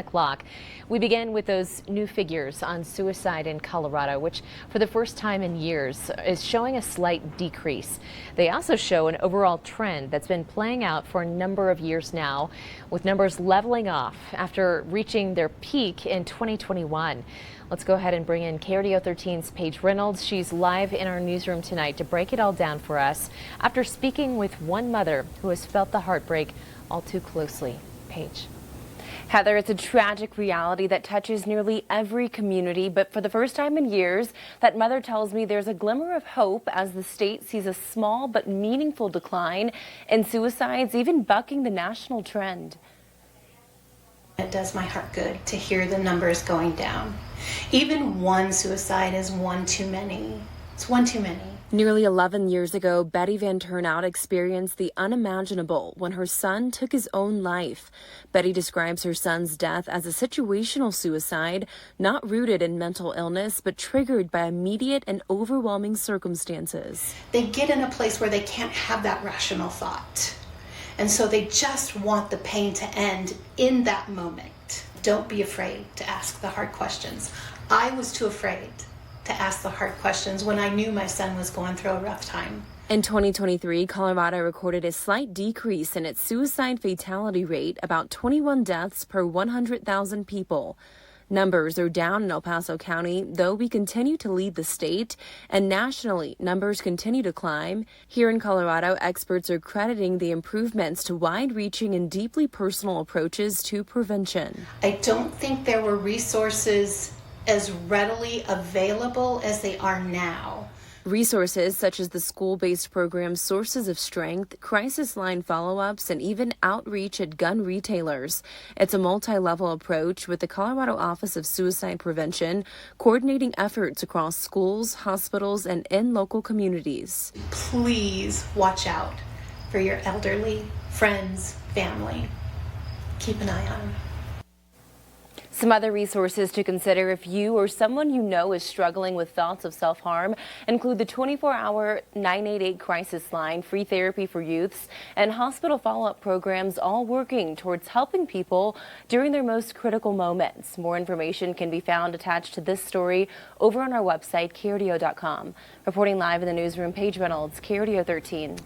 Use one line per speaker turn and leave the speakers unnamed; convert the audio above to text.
O'clock. We begin with those new figures on suicide in Colorado, which for the first time in years is showing a slight decrease. They also show an overall trend that's been playing out for a number of years now, with numbers leveling off after reaching their peak in 2021. Let's go ahead and bring in KRDO 13's Paige Reynolds. She's live in our newsroom tonight to break it all down for us after speaking with one mother who has felt the heartbreak all too closely. Paige.
Heather, it's a tragic reality that touches nearly every community, but for the first time in years, that mother tells me there's a glimmer of hope as the state sees a small but meaningful decline in suicides, even bucking the national trend.
It does my heart good to hear the numbers going down. Even one suicide is one too many. It's one too many.
Nearly 11 years ago, Betty Van Turnout experienced the unimaginable when her son took his own life. Betty describes her son's death as a situational suicide, not rooted in mental illness, but triggered by immediate and overwhelming circumstances.
They get in a place where they can't have that rational thought. And so they just want the pain to end in that moment. Don't be afraid to ask the hard questions. I was too afraid to ask the hard questions when I knew my son was going through a rough time.
In 2023, Colorado recorded a slight decrease in its suicide fatality rate, about 21 deaths per 100,000 people. Numbers are down in El Paso County, though we continue to lead the state, and nationally, numbers continue to climb. Here in Colorado, experts are crediting the improvements to wide-reaching and deeply personal approaches to prevention.
I don't think there were resources as readily available as they are now.
Resources such as the school-based program Sources of Strength, crisis line follow-ups, and even outreach at gun retailers. It's a multi-level approach with the Colorado Office of Suicide Prevention coordinating efforts across schools, hospitals, and in local communities.
Please watch out for your elderly, friends, family. Keep an eye on them.
Some other resources to consider if you or someone you know is struggling with thoughts of self-harm include the 24-hour 988 crisis line, free therapy for youths, and hospital follow-up programs, all working towards helping people during their most critical moments. More information can be found attached to this story over on our website, KRDO.com. Reporting live in the newsroom, Paige Reynolds, KRDO 13.